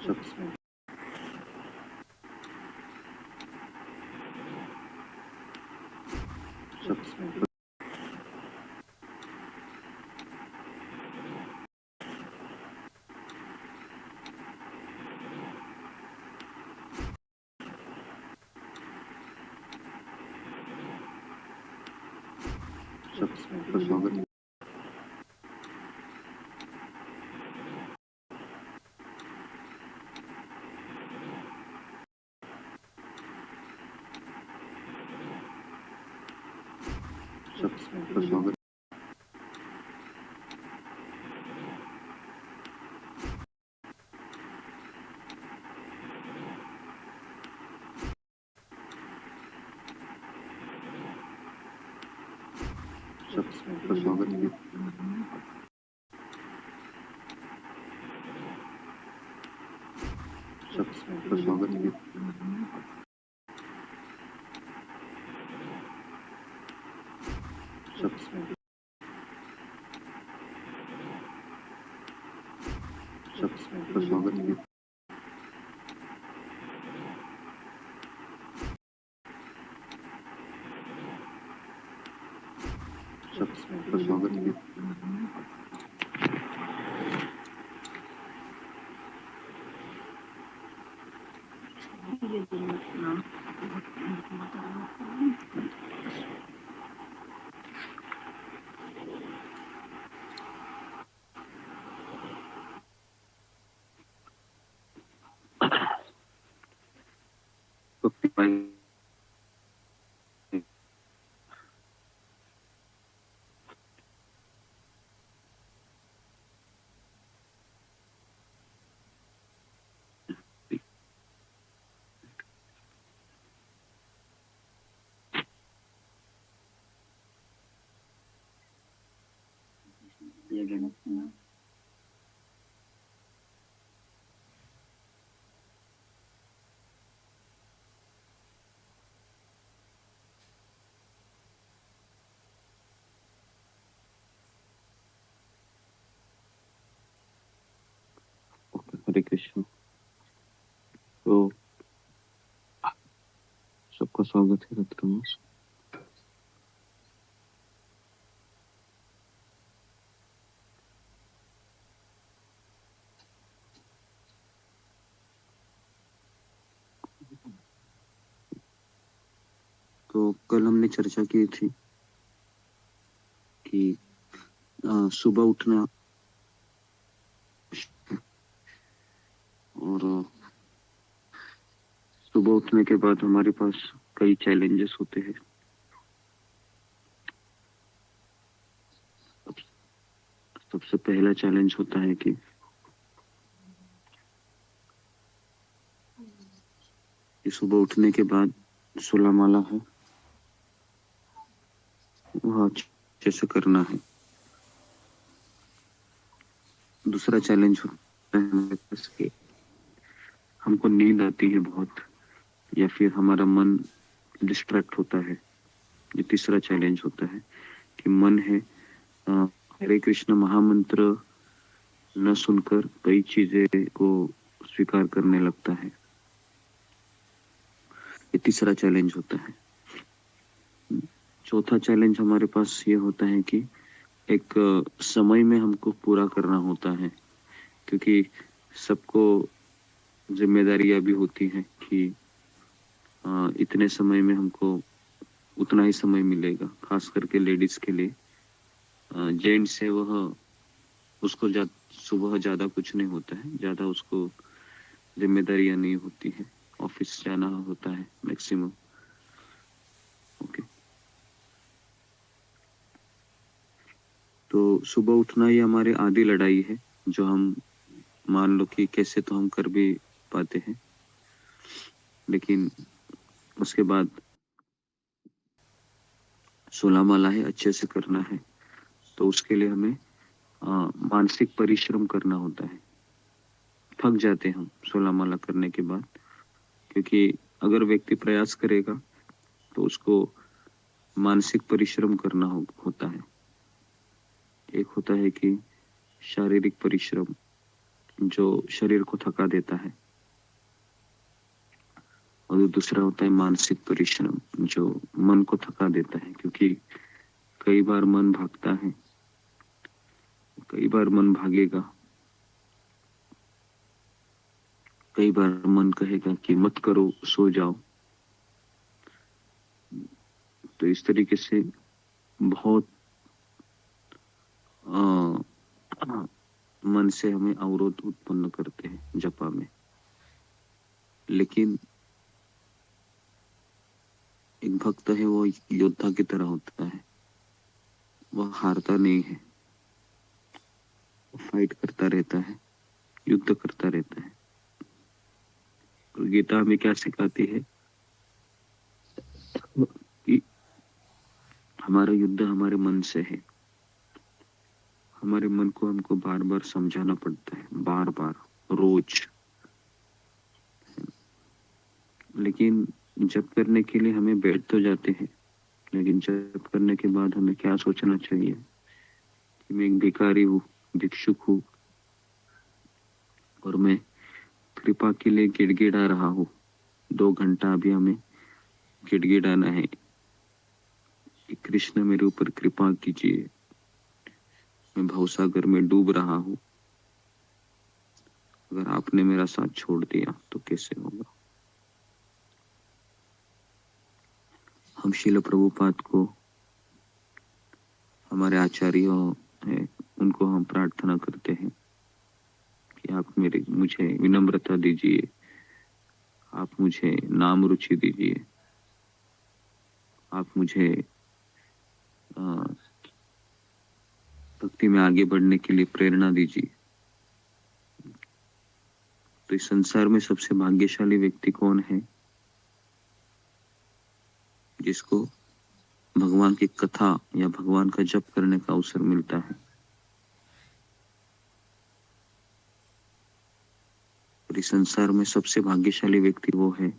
सब सब सबका स्वागत है। सबका स्वागत सबका स्वागत है। सबका स्वागत है। सबका स्वागत है। सबका स्वागत है। हरे कृष्ण। तो सबका स्वागत है रत्नमास। तो कल हमने चर्चा की थी कि सुबह उठना और सुबह उठने के बाद हमारे पास कई चैलेंजेस होते हैं। सबसे पहला चैलेंज होता है कि सुबह उठने के बाद सुलामाला है वह अच्छे से करना है। दूसरा चैलेंज होता है हमारे पास कि हमको नींद आती है बहुत या फिर हमारा मन डिस्ट्रैक्ट होता है। ये तीसरा चैलेंज होता है कि मन है हरे कृष्ण महामंत्र न सुनकर कई चीजें को स्वीकार करने लगता है। ये तीसरा चैलेंज होता है। चौथा चैलेंज हमारे पास ये होता है कि एक समय में हमको पूरा करना होता है, क्योंकि सबको जिम्मेदारियां भी होती हैं कि इतने समय में हमको उतना ही समय मिलेगा। खास करके लेडीज के लिए, जेंट्स है वह उसको सुबह ज्यादा कुछ नहीं होता है, ज्यादा उसको जिम्मेदारियां नहीं होती है, ऑफिस जाना होता है मैक्सिमम। ओके, तो सुबह उठना ही हमारी आधी लड़ाई है, जो हम मान लो कि कैसे तो हम कर भी पाते हैं, लेकिन उसके बाद 16 माला है अच्छे से करना है। तो उसके लिए हमें मानसिक परिश्रम करना होता है। थक जाते हैं हम 16 माला करने के बाद, क्योंकि अगर व्यक्ति प्रयास करेगा तो उसको मानसिक परिश्रम करना होता है। एक होता है कि शारीरिक परिश्रम जो शरीर को थका देता है, और दूसरा होता है मानसिक परिश्रम जो मन को थका देता है, क्योंकि कई बार मन भागता है, कई बार मन भागेगा, कई बार मन कहेगा कि मत करो, सो जाओ। तो इस तरीके से बहुत मन से हमें अवरोध उत्पन्न करते हैं जपा में। लेकिन एक भक्त है वो योद्धा की तरह होता है, वह हारता नहीं है, फाइट करता रहता है, युद्ध करता रहता है। और गीता हमें क्या सिखाती है कि हमारा युद्ध हमारे मन से है। हमारे मन को हमको बार बार समझाना पड़ता है, बार बार, रोज। लेकिन जप करने के लिए हमें बैठ तो जाते हैं, लेकिन जप करने के बाद हमें क्या सोचना चाहिए कि मैं एक भिखारी हूँ, भिक्षुक हूँ, और मैं कृपा के लिए गिड़गिड़ा रहा हूँ। 2 घंटा अभी हमें गिड़गिड़ाना है कि कृष्ण मेरे ऊपर कृपा कीजिए, मैं भवसागर में डूब रहा हूँ, अगर आपने मेरा साथ छोड़ दिया तो कैसे होगा। हम शिल प्रभुपाद को, हमारे आचार्यों हैं, उनको हम प्रार्थना करते हैं कि आप मुझे विनम्रता दीजिए, आप मुझे नाम रुचि दीजिए, आप मुझे भक्ति में आगे बढ़ने के लिए प्रेरणा दीजिए। तो इस संसार में सबसे भाग्यशाली व्यक्ति कौन है? जिसको भगवान की कथा या भगवान का जप करने का अवसर मिलता है। और इस संसार में सबसे भाग्यशाली व्यक्ति वो है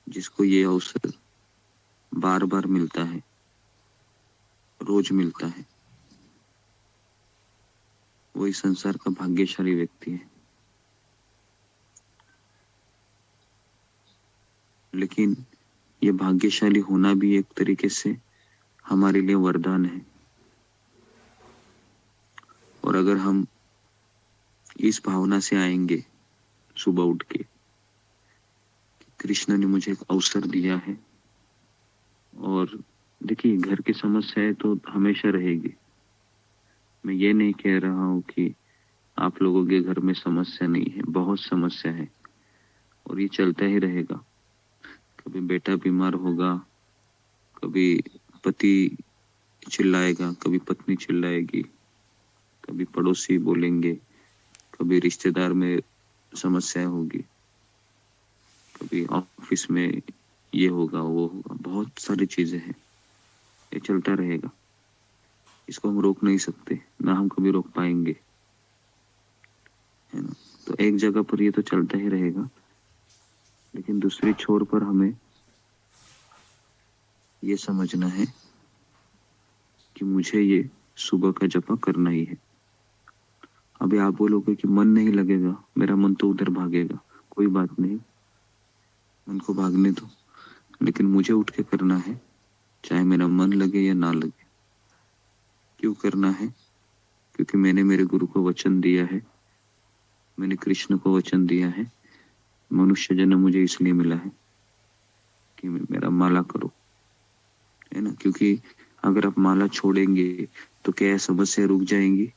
जिसको ये अवसर बार बार मिलता है, रोज मिलता है। वो इस संसार का भाग्यशाली व्यक्ति है। लेकिन ये भाग्यशाली होना भी एक तरीके से हमारे लिए वरदान है। और अगर हम इस भावना से आएंगे सुबह उठ के, कृष्ण ने मुझे एक अवसर दिया है। और देखिए, घर की समस्या है तो हमेशा रहेगी। मैं ये नहीं कह रहा हूँ कि आप लोगों के घर में समस्या नहीं है, बहुत समस्या है, और ये चलता ही रहेगा। कभी बेटा बीमार होगा, कभी पति चिल्लाएगा, कभी पत्नी चिल्लाएगी, कभी पड़ोसी बोलेंगे, कभी रिश्तेदार में समस्या होगी, कभी ऑफिस में ये होगा वो होगा, बहुत सारी चीजें हैं। ये चलता रहेगा, इसको हम रोक नहीं सकते, ना हम कभी रोक पाएंगे, है ना। तो एक जगह पर ये तो चलता ही रहेगा, लेकिन दूसरी छोर पर हमें ये समझना है कि मुझे ये सुबह का जपा करना ही है। अभी आप बोलोगे कि मन नहीं लगेगा, मेरा मन तो उधर भागेगा। कोई बात नहीं, मन को भागने दो, लेकिन मुझे उठ के करना है, चाहे मेरा मन लगे या ना लगे। क्यों करना है? क्योंकि मैंने मेरे गुरु को वचन दिया है, मैंने कृष्ण को वचन दिया है, मनुष्य जन्म मुझे इसलिए मिला है कि मेरा माला करो, है ना। क्योंकि अगर आप माला छोड़ेंगे तो क्या समस्या रुक जाएंगी?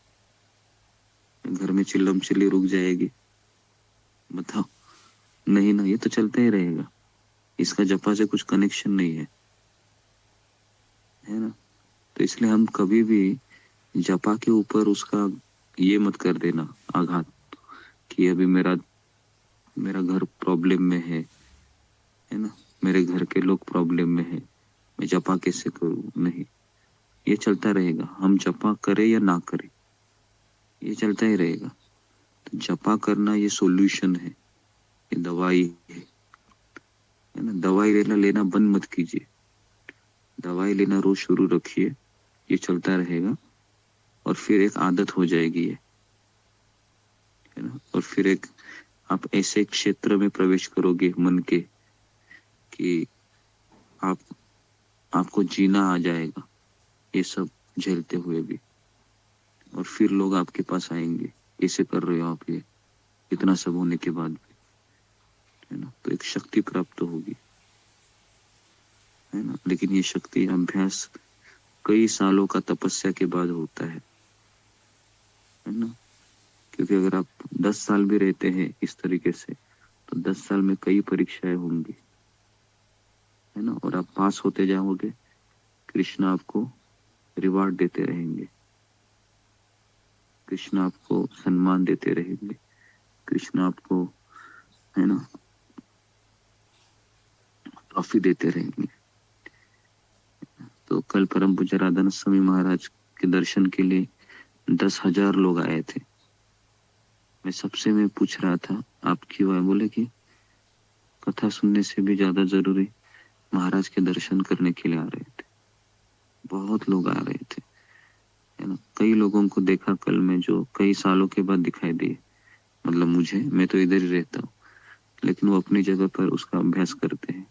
घर में चिल्लम चिल्ली रुक जाएगी? बताओ, नहीं ना, ये तो चलता ही रहेगा। इसका जपा से कुछ कनेक्शन नहीं है ना। तो इसलिए हम कभी भी जपा के ऊपर उसका ये मत कर देना आघात कि अभी मेरा मेरा घर प्रॉब्लम में है ना, मेरे घर के लोग प्रॉब्लम में है, मैं जपा कैसे करूं? नहीं, ये चलता रहेगा। हम जपा करें या ना करें, ये चलता ही रहेगा। तो जपा करना ये सॉल्यूशन है, ये दवाई है ना। दवाई लेना लेना बंद मत कीजिए, दवाई लेना रोज शुरू रखिए, ये चलता रहेगा और फिर एक आदत हो जाएगी ये। और फिर एक आप ऐसे क्षेत्र में प्रवेश करोगे मन के कि आप आपको जीना आ जाएगा ये सब झेलते हुए भी। और फिर लोग आपके पास आएंगे, कैसे कर रहे हो आप ये, इतना सब होने के बाद भी, है ना। तो एक शक्ति प्राप्त होगी, है ना। लेकिन ये शक्ति अभ्यास कई सालों का तपस्या के बाद होता है ना। क्योंकि अगर आप 10 साल भी रहते हैं इस तरीके से तो 10 साल में कई परीक्षाएं होंगी, है ना। और आप पास होते जाओगे, कृष्ण आपको रिवार्ड देते रहेंगे, कृष्ण आपको सम्मान देते रहेंगे, कृष्ण आपको, है ना, ट्रॉफी देते रहेंगे। तो कल परम पूज्य राधानाथ स्वामी महाराज के दर्शन के लिए 10,000 लोग आए थे। मैं पूछ रहा था आप क्यों आए, बोले कि कथा सुनने से भी ज्यादा जरूरी महाराज के दर्शन करने के लिए आ रहे थे। बहुत लोग आ रहे थे, है ना। कई लोगों को देखा कल में जो कई सालों के बाद दिखाई दिए, मतलब मुझे, मैं तो इधर ही रहता हूँ, लेकिन वो अपनी जगह पर उसका अभ्यास करते हैं,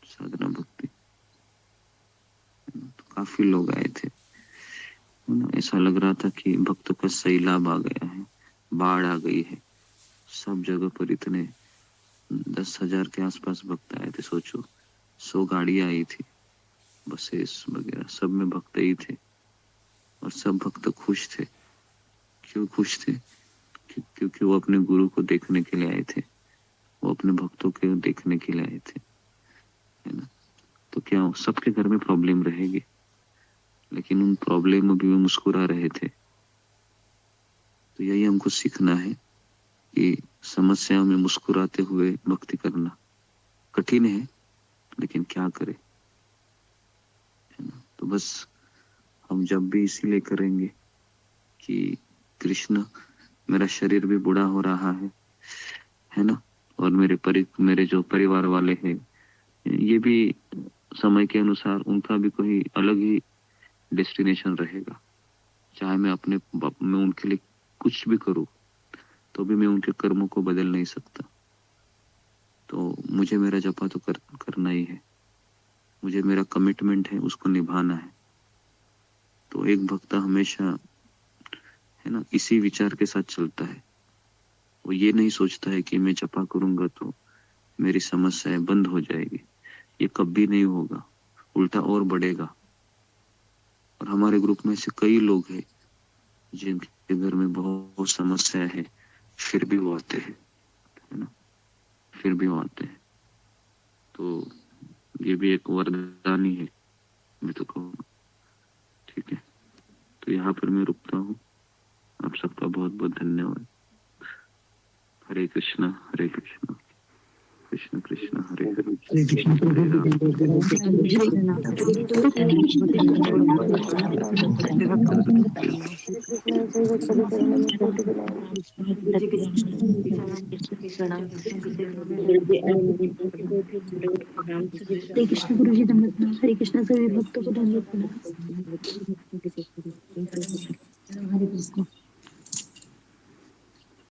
साधना भक्ति। तो काफी लोग आए थे, है ना। ऐसा लग रहा था कि भक्तों का सैलाब आ गया है, बाढ़ आ गई है, सब जगह पर इतने 10,000 के आसपास भक्त आए थे। सोचो 100 गाड़ियां आई थी, बसेस वगैरह, सब में भक्त ही थे। और सब भक्त खुश थे। क्यों खुश थे? क्योंकि वो अपने गुरु को देखने के लिए आए थे, वो अपने भक्तों को देखने के लिए आए थे, है ना। तो क्या सबके घर में प्रॉब्लम रहेगी, लेकिन उन प्रॉब्लम में भी वो मुस्कुरा रहे थे। तो यही हमको सीखना है कि समस्याओं में मुस्कुराते हुए भक्ति करना कठिन है, लेकिन क्या करें, है ना। तो बस हम जब भी इसीलिए करेंगे कि कृष्ण, मेरा शरीर भी बूढ़ा हो रहा है ना। और मेरे जो परिवार वाले हैं, ये भी समय के अनुसार उनका भी कोई अलग ही डेस्टिनेशन रहेगा। चाहे मैं उनके लिए कुछ भी करूं, तो भी मैं उनके कर्मों को बदल नहीं सकता। तो मुझे मेरा जपा तो करना ही है, मुझे मेरा कमिटमेंट है, उसको निभाना है। तो एक भक्त हमेशा, है ना, इसी विचार के साथ चलता है। वो ये नहीं सोचता है कि मैं जपा करूंगा तो मेरी समस्याएं बंद हो जाएगी, ये कभी नहीं होगा, उल्टा और बढ़ेगा। और हमारे ग्रुप में से कई लोग हैं जिनके घर में बहुत समस्या है, फिर भी वो आते हैं, है ना, फिर भी वो आते हैं। तो ये भी एक वरदान ही है, मैं तो कहूँगा। ठीक है, तो यहाँ पर मैं रुकता हूँ। आप सबका बहुत बहुत धन्यवाद। हरे कृष्णा हरे कृष्णा, कृष्ण कृष्ण हरे हरे, हरे कृष्ण हरे राम हरे कृष्ण गुरु जी दंडवत प्रणाम। हरे कृष्ण सभी भक्तों को दंडवत प्रणाम। हरे कृष्ण।